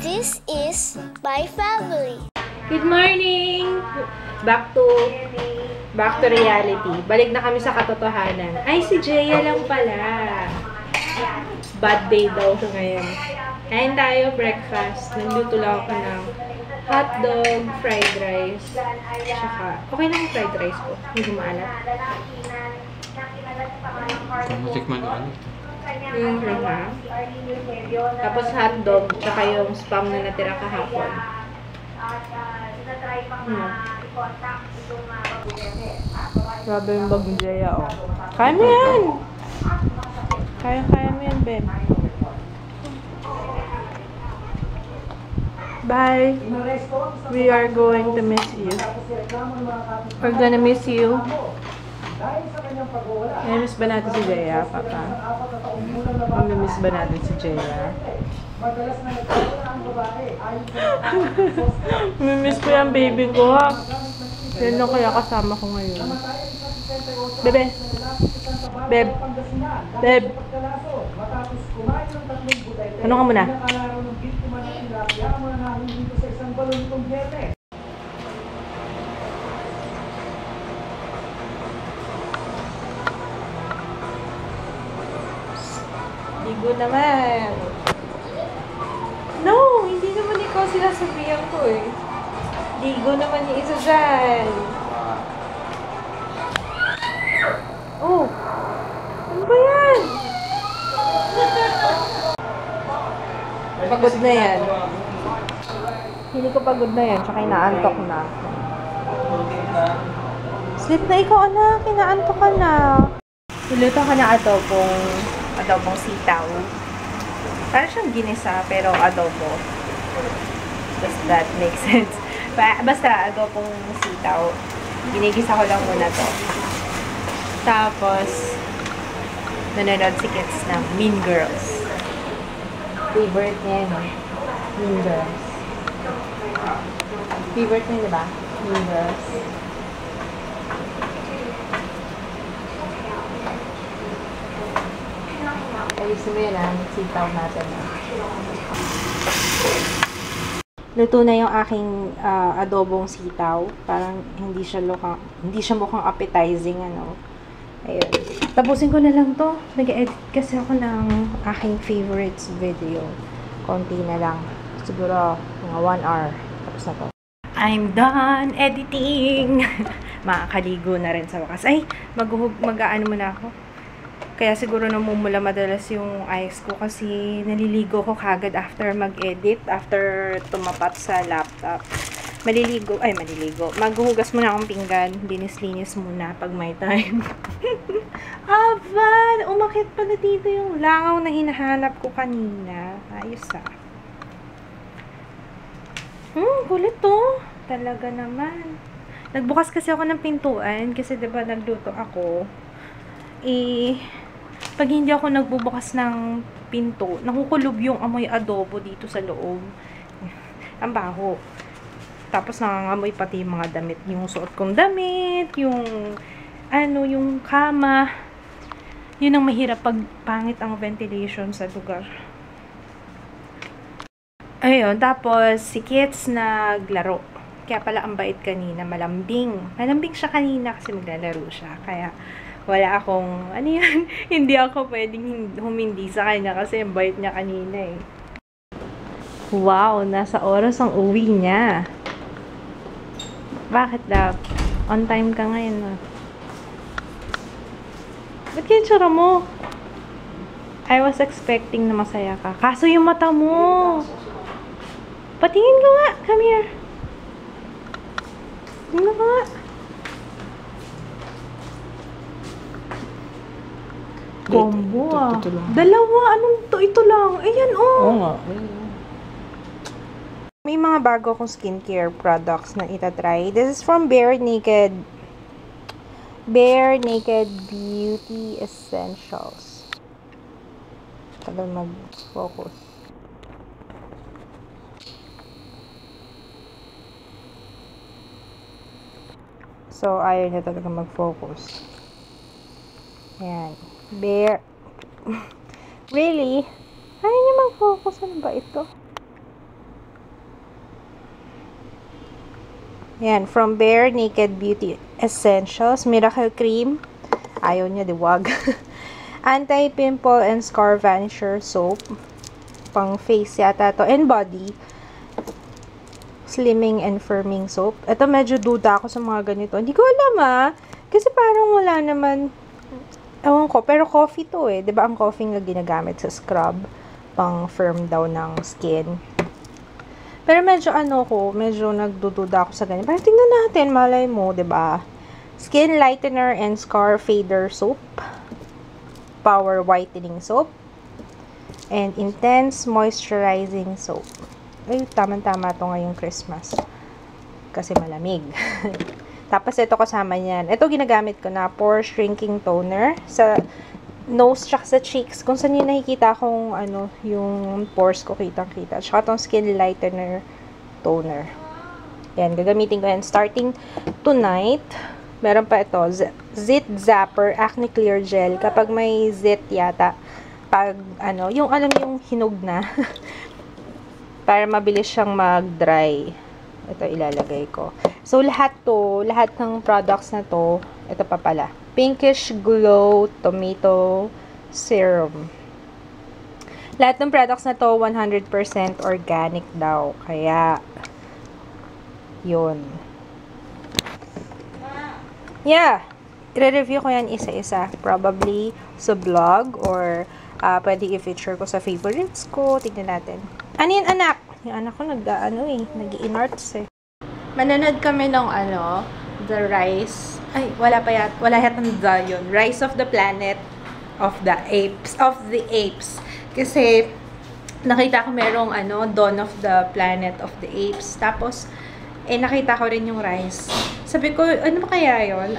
This is my family. Good morning! Back to reality. Balik na kami sa katotohanan. Ay, si Jaya lang pala. Bad day daw siya ngayon. Kain tayo breakfast. Nagluto lang ako ng hotdog, fried rice. Tsaka, okay lang yung fried rice ko. Hindi maalat. Matikman ko ano? Yung rama. Tapos hotdog, tsaka yung spam na natira kahapon. Grabe yung bag ni Jaya, oh. Kaya mo yan! Kaya mo yan, babe. Bye! We are going to miss you. We're gonna miss you. Miss ba natin si Jaya, Papa? Miss ba natin si Jaya? Miss ko yung baby ko, ha? Yan lang kaya kasama ko ngayon. Bebe! Beb! Beb! Ano ka muna? Ligo naman. No, hindi naman ikaw sinasabihan ko eh. Ligo naman yung isa dyan. Oh, ano ba yan? Pagod na yan. Hindi ko pagod na yan, tsaka inaantok na. Sleep na ikaw, anak. Inaantok ka na. Niluto ka na adobong sitaw. Parang siyang ginisa, pero adobo. Does that make sense? Basta adobong sitaw. Ginigisa ko lang muna to. Tapos, nanonood si Kids ng Mean Girls. Favorite niya yun, Mean Girls. Favorite niya, diba? Mean Girls. Ayusin mo yun, sitaw natin. Luto na yung aking adobong sitaw. Parang hindi siya mukhang appetizing, ano. Ayun. Tapusin ko na lang to. Nag-edit kasi ako ng aking favorites video. Konti na lang. Siguro, mga 1 hour. Tapos na to. I'm done editing! Makakaligo na rin sa wakas. Ay, mag-aano muna ako. Kaya siguro namumula madalas yung eyes ko kasi naliligo ko kagad after mag-edit, after tumapat sa laptop. Maliligo. Maghuhugas muna akong pinggan. Linis-linis muna pag may time. Avan! Umakit pala dito yung langaw na hinahanap ko kanina. Ayos kulit to. Talaga naman. Nagbukas kasi ako ng pintuan kasi diba nagluto ako. Pag hindi ako nagbubukas ng pinto, nakukulob yung amoy adobo dito sa loob. Ang baho. Tapos nangangamoy pati yung mga damit. Yung suot kong damit, yung kama. Yun ang mahirap pag pangit ang ventilation sa lugar. Ayun, tapos si Kids naglaro. Kaya pala ang bait kanina, malambing. Malambing siya kanina kasi maglalaro siya. Kaya wala akong, hindi ako pwedeng humindi sa kanya kasi ang bait niya kanina eh. Wow, nasa oras ang uwi niya. Bakit daw? On time ka ngayon, no? Ba't yung tsura mo? I was expecting na masaya ka. Kaso yung mata mo. Patingin ka nga. Come here. Tingnan ka nga. Combo ah. Dalawa. Anong to? Ito lang. Ayan, oh. Oo nga. May mga bago akong skincare products na itatry. This is from Bare Naked Beauty Essentials. Tagal mag-focus. So, ayaw niya talaga mag-focus. Ayan. Bare. Really? Ayaw niya mag-focus. Ano ba ito? Yan, from Bare Naked Beauty Essentials, Miracle Cream. Ayaw niya, diwag. Anti-pimple and scar vanisher soap. Pang face yata to. And body. Slimming and firming soap. Ito medyo duda ako sa mga ganito. Hindi ko alam kasi parang wala naman. Ewan ko, pero coffee to eh. 'Di ba ang coffee nga ginagamit sa scrub? Pang firm daw ng skin. Pero medyo medyo nagdududa ako sa ganyan. Pero tingnan natin, malay mo, 'di ba? Skin lightener and scar fader soap. Power whitening soap. And intense moisturizing soap. Ay, tama-tama to ngayong Christmas. Kasi malamig. Tapos ito kasama niyan. Ito ginagamit ko na pore shrinking toner sa nose tsaka sa cheeks. Kung saan yung nakikita kung yung pores ko kitang-kita. Tsaka tong skin lightener toner. Yan, gagamitin ko yan starting tonight. Meron pa ito, Zit Zapper Acne Clear Gel. Kapag may zit yata, pag yung yung hinog na, para mabilis siyang mag-dry. Ito ilalagay ko. So, lahat ng products na to, ito pa pala. Pinkish Glow Tomato Serum. Lahat ng products na to, 100% organic daw. Kaya, yun. Yeah. I-review ko yan isa-isa. Probably sa vlog or pwede i-feature ko sa favorites ko. Tignan natin. Ano yun, anak? Yung anak ko nag-i-arts eh. Mananood kami ng The Rise. Ay, wala yatang yun. Rise of the Planet of the Apes. Kasi, nakita ko merong Dawn of the Planet of the Apes. Tapos, nakita ko rin yung Rise. Sabi ko, ano ba kaya yun?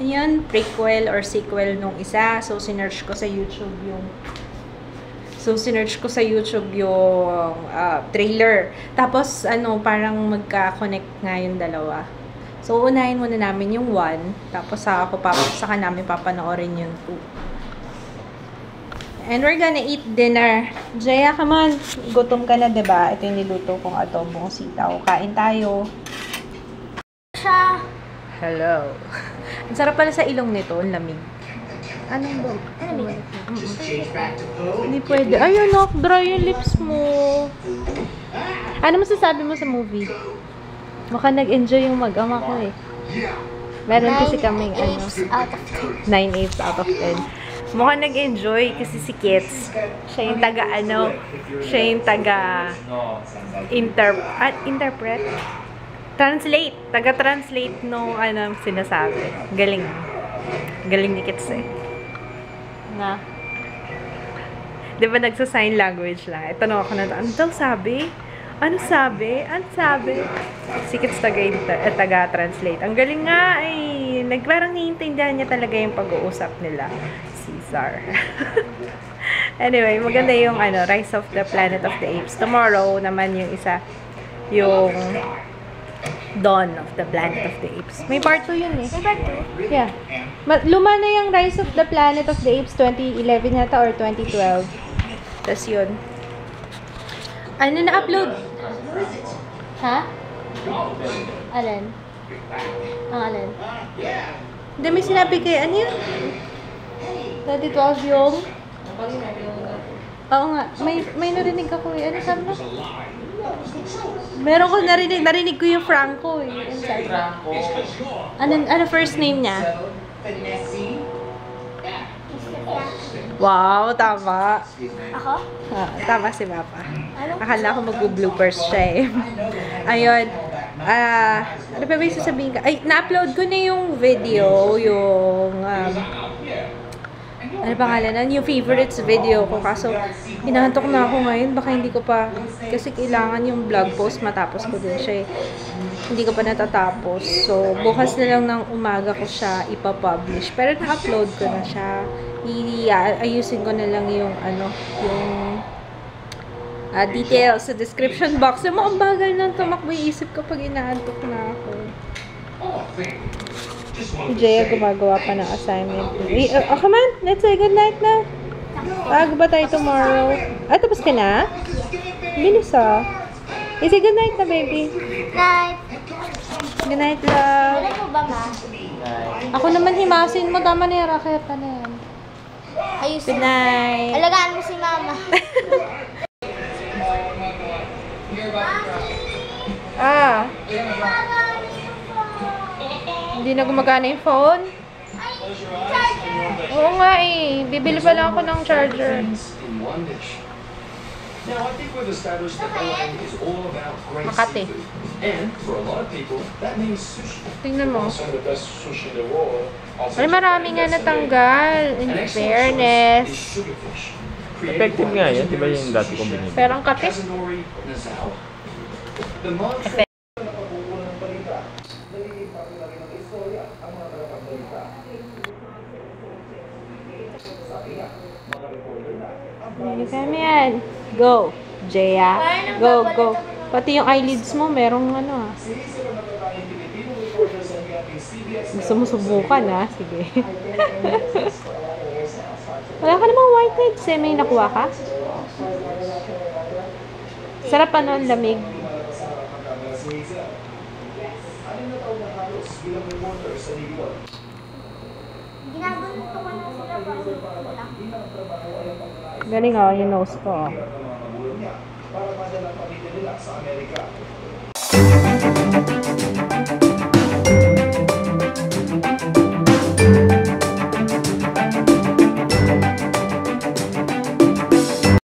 Yun, prequel or sequel nung isa. So, sinearch ko sa YouTube yung trailer. Tapos, parang magka-connect nga yung dalawa. So, unahin muna namin yung 1. Tapos, saka namin papanoorin yung 2. And we're gonna eat dinner. Jaya, come on. Gutom ka na, diba? Ito yung niluto kong adobong sitaw. Kain tayo. Hello. Ang sarap pala sa ilong nito. Ang lamig. Anong ba? Hindi pwede. Ay, anak, dry yung lips mo. Ano masasabi mo sa movie? Mukhang nag-enjoy yung mag-ama ko eh. Meron kasi kaming 9/8 out of 10. Mukhang nag-enjoy kasi si Kits. Siya yung interpret? Translate. Taga-translate nung sinasabi. Galing. Galing ni Kits eh. Na. Di ba nagsa-sign language lang? Ito na ako na, ano daw sabi? Ano sabi? Ano sabi? Si Kits taga-translate. Ang galing nga eh. Parang naiintindihan niya talaga yung pag-uusap nila. Caesar. Anyway, maganda yung Rise of the Planet of the Apes. Tomorrow naman yung isa, yung Dawn of the Planet of the Apes. May part 2 yun eh. May part 2? Yeah. Luma na yung Rise of the Planet of the Apes 2011 yata or 2012. Tapos yun. Ano na-upload? Ha? Alin? Ang alin? Hindi, may sinabi kayo. Ano yun? 2012 yung? Oo nga. May narinig ako eh. Ano sabi mo? Meron ko narinig ko yung Franco eh. Franco. Ano first name niya? Wow, tama. Ako? Tama si Papa. Akala ko mag-bloopers siya eh. Ayun. Ano pa ba yung sasabihin ka? Ay, na-upload ko na yung video, yung ano pangalan nun? Yung favorites video ko. Kaso, inaantok na ako ngayon. Baka hindi ko pa, kasi kailangan yung vlog post, matapos ko din siya eh. Hindi ko pa natatapos. So, bukas na lang ng umaga ko siya ipapublish. Pero na-upload ko na siya. Ayusin ko na lang yung, yung details sa description box. Yung mga bagal nang tumakbo yung isip ko pag inaantok na ako. Si Jaya gumagawa pa ng assignment. Oh, come on! Let's say goodnight na. Bago ba tayo tomorrow? Tapos ka na? Bilis ah. Say goodnight na, baby. Night. Good night, love. Alam mo ba, ma? Ako naman himasin mo. Tama na yan, Raquel. Tama na yan. Ayusin. Good night. Alagaan mo si mama. Ah. Hindi na gumagana yung phone? Oo nga eh. Bibili pa lang ako ng charger. Now, I think we've established that LA is all about great Makati. seafood. And for a lot of people, that means sushi. Tingnan mo. Some of the best sushi in the world. Ay, marami nga natanggal. In fairness. Effective nga yan, di ba yung dati kong binili? Pero ang kate. Kazunori Nazawa. The mantra Kami yan. Go. Jaya. Go, go. Pati yung eyelids mo, merong ano ah. Gusto mo subukan ah. Sige. Wala ka namang whiteheads eh. May nakuha ka? Sarap ano, ang lamig. Ginagawa ko na sila pa. Galing oh, yung nose ko. para madala pamilya nila sa Amerika.